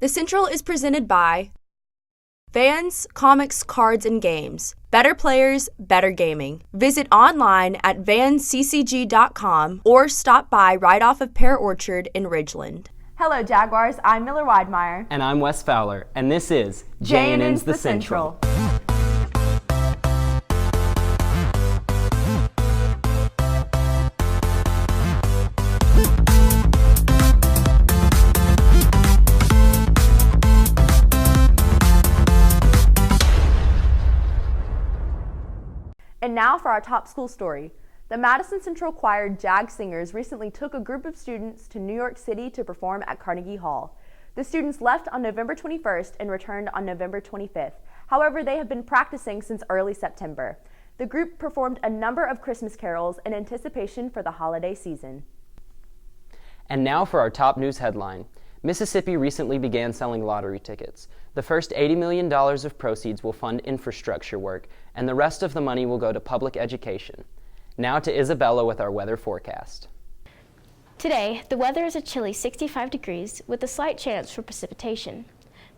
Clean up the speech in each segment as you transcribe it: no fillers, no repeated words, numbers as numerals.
The Central is presented by Vans, Comics, Cards, and Games. Better players, better gaming. Visit online at vansccg.com or stop by right off of Pear Orchard in Ridgeland. Hello Jaguars, I'm Miller Widemire. And I'm Wes Fowler, and this is J&N's The Central. And now for our top school story. The Madison Central Choir Jag Singers recently took a group of students to New York City to perform at Carnegie Hall. The students left on November 21st and returned on November 25th. However, they have been practicing since early September. The group performed a number of Christmas carols in anticipation for the holiday season. And now for our top news headline. Mississippi recently began selling lottery tickets. The first $80 million of proceeds will fund infrastructure work, and the rest of the money will go to public education. Now to Isabella with our weather forecast. Today, the weather is a chilly 65 degrees with a slight chance for precipitation.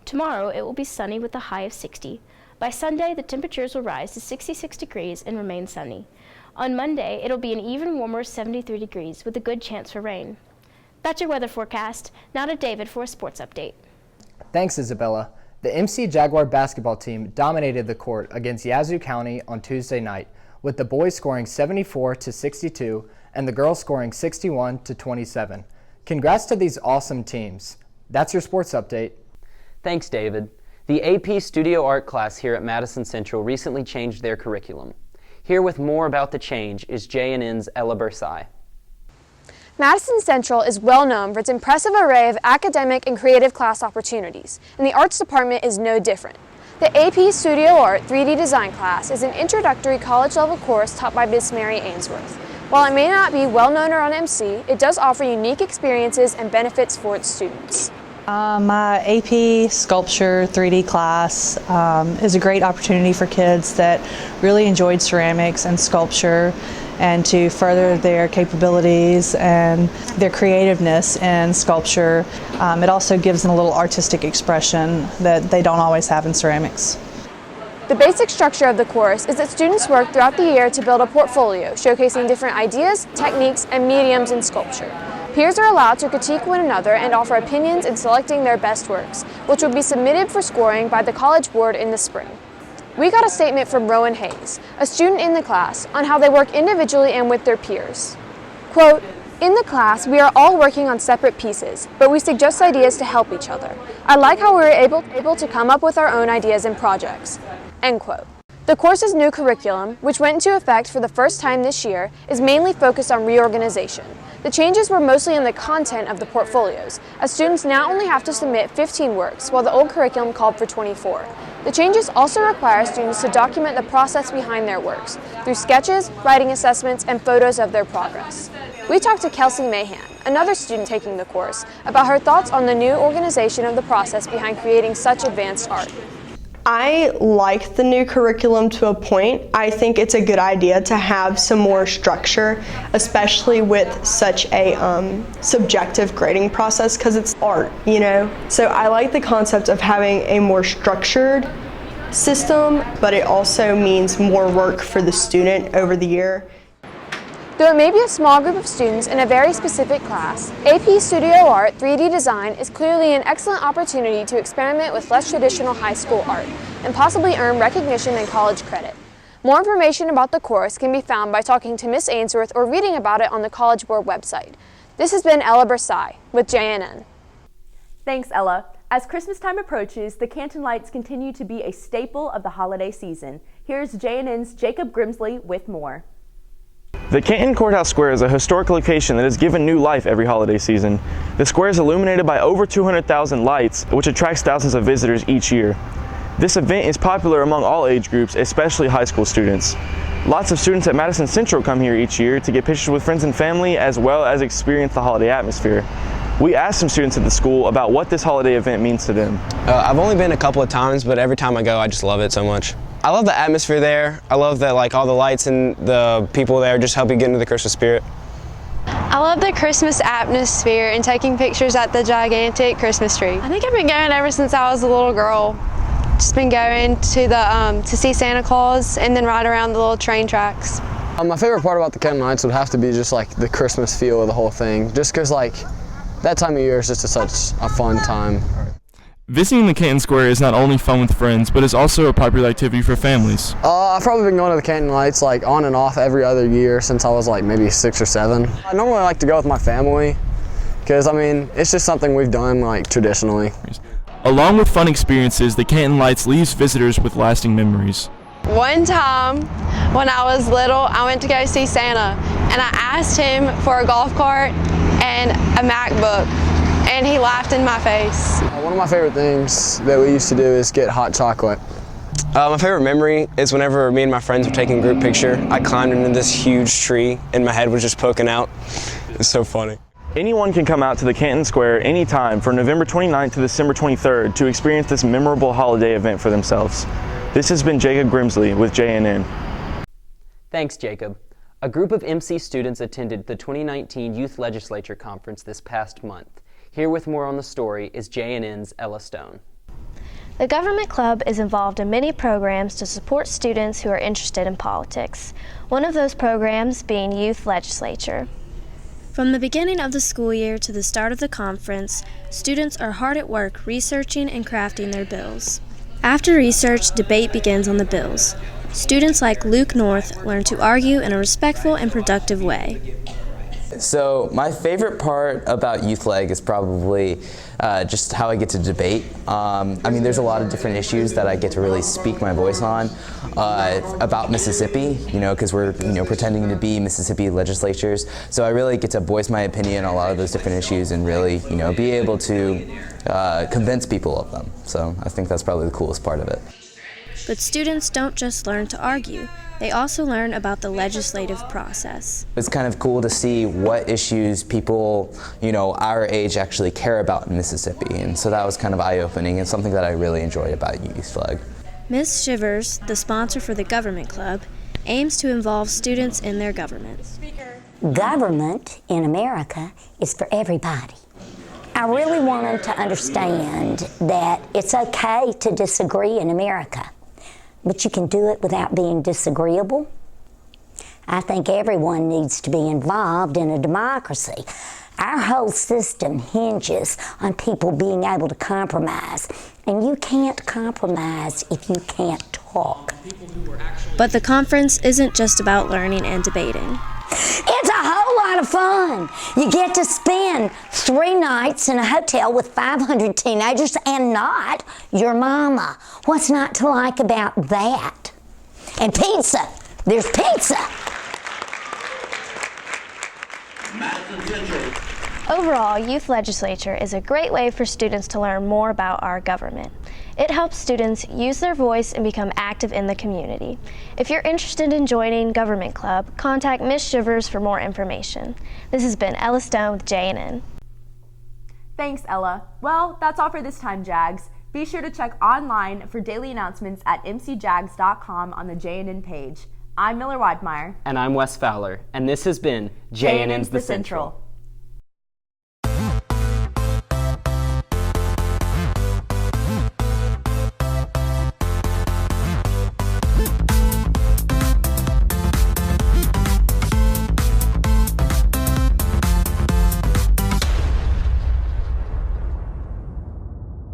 Tomorrow, it will be sunny with a high of 60. By Sunday, the temperatures will rise to 66 degrees and remain sunny. On Monday, it'll be an even warmer 73 degrees with a good chance for rain. That's your weather forecast. Now to David for a sports update. Thanks, Isabella. The MC Jaguar basketball team dominated the court against Yazoo County on Tuesday night, with the boys scoring 74-62 and the girls scoring 61-27. Congrats to these awesome teams. That's your sports update. Thanks, David. The AP Studio Art class here at Madison Central recently changed their curriculum. Here with more about the change is J&N's Ella Bursi. Madison Central is well known for its impressive array of academic and creative class opportunities, and the arts department is no different. The AP Studio Art 3D Design class is an introductory college-level course taught by Miss Mary Ainsworth. While it may not be well known or on MC, it does offer unique experiences and benefits for its students. My AP Sculpture 3D class is a great opportunity for kids that really enjoyed ceramics and sculpture, and to further their capabilities and their creativeness in sculpture. It also gives them a little artistic expression that they don't always have in ceramics. The basic structure of the course is that students work throughout the year to build a portfolio showcasing different ideas, techniques, and mediums in sculpture. Peers are allowed to critique one another and offer opinions in selecting their best works, which will be submitted for scoring by the College Board in the spring. We got a statement from Rowan Hayes, a student in the class, on how they work individually and with their peers. Quote, "In the class, we are all working on separate pieces, but we suggest ideas to help each other. I like how we were able to come up with our own ideas and projects." End quote. The course's new curriculum, which went into effect for the first time this year, is mainly focused on reorganization. The changes were mostly in the content of the portfolios, as students now only have to submit 15 works, while the old curriculum called for 24. The changes also require students to document the process behind their works, through sketches, writing assessments, and photos of their progress. We talked to Kelsey Mahan, another student taking the course, about her thoughts on the new organization of the process behind creating such advanced art. I like the new curriculum to a point. I think it's a good idea to have some more structure, especially with such a subjective grading process, because it's art, you know? So I like the concept of having a more structured system, but it also means more work for the student over the year. Though it may be a small group of students in a very specific class, AP Studio Art 3D Design is clearly an excellent opportunity to experiment with less traditional high school art and possibly earn recognition and college credit. More information about the course can be found by talking to Miss Ainsworth or reading about it on the College Board website. This has been Ella Bursi with J&N. Thanks, Ella. As Christmas time approaches, the Canton Lights continue to be a staple of the holiday season. Here's J&N's Jacob Grimsley with more. The Canton Courthouse Square is a historic location that is given new life every holiday season. The square is illuminated by over 200,000 lights, which attracts thousands of visitors each year. This event is popular among all age groups, especially high school students. Lots of students at Madison Central come here each year to get pictures with friends and family, as well as experience the holiday atmosphere. We asked some students at the school about what this holiday event means to them. I've only been a couple of times, but every time I go, I just love it so much. I love the atmosphere there. I love that all the lights and the people there just help you get into the Christmas spirit. I love the Christmas atmosphere and taking pictures at the gigantic Christmas tree. I think I've been going ever since I was a little girl. Just been going to the to see Santa Claus and then ride around the little train tracks. My favorite part about the Canton Lights would have to be just like the Christmas feel of the whole thing. Just because like that time of year is just such a fun time. Visiting the Canton Square is not only fun with friends, but is also a popular activity for families. I've probably been going to the Canton Lights like on and off every other year since I was like maybe 6 or 7. I normally like to go with my family because I mean it's just something we've done like traditionally. Along with fun experiences, the Canton Lights leaves visitors with lasting memories. One time when I was little, I went to go see Santa and I asked him for a golf cart and a MacBook. And he laughed in my face. One of my favorite things that we used to do is get hot chocolate. My favorite memory is whenever me and my friends were taking a group picture, I climbed into this huge tree and my head was just poking out. It's so funny. Anyone can come out to the Canton Square anytime from November 29th to December 23rd to experience this memorable holiday event for themselves. This has been Jacob Grimsley with JNN. Thanks, Jacob. A group of MC students attended the 2019 Youth Legislature Conference this past month. Here with more on the story is JNN's Ella Stone. The Government Club is involved in many programs to support students who are interested in politics. One of those programs being Youth Legislature. From the beginning of the school year to the start of the conference, students are hard at work researching and crafting their bills. After research, debate begins on the bills. Students like Luke North learn to argue in a respectful and productive way. So my favorite part about Youth Leg is probably just how I get to debate. I mean, there's a lot of different issues that I get to really speak my voice on about Mississippi, because we're, pretending to be Mississippi legislatures. So I really get to voice my opinion on a lot of those different issues and really, be able to convince people of them. So I think that's probably the coolest part of it. But students don't just learn to argue. They also learn about the legislative process. It's kind of cool to see what issues people, our age actually care about in Mississippi. And so that was kind of eye-opening and something that I really enjoy about Youth Leg. Ms. Shivers, the sponsor for the Government Club, aims to involve students in their government. Government in America is for everybody. I really want them to understand that it's okay to disagree in America, but you can do it without being disagreeable. I think everyone needs to be involved in a democracy. Our whole system hinges on people being able to compromise, and you can't compromise if you can't talk. But the conference isn't just about learning and debating. It's a whole lot of fun. You get to spend 3 nights in a hotel with 500 teenagers and not your mama. What's not to like about that? And pizza. There's pizza. Madison Central. Overall, Youth Legislature is a great way for students to learn more about our government. It helps students use their voice and become active in the community. If you're interested in joining Government Club, contact Ms. Shivers for more information. This has been Ella Stone with JNN. Thanks, Ella. Well, that's all for this time, Jags. Be sure to check online for daily announcements at mcjags.com on the JNN page. I'm Miller Widemire. And I'm Wes Fowler, and this has been JNN's The Central.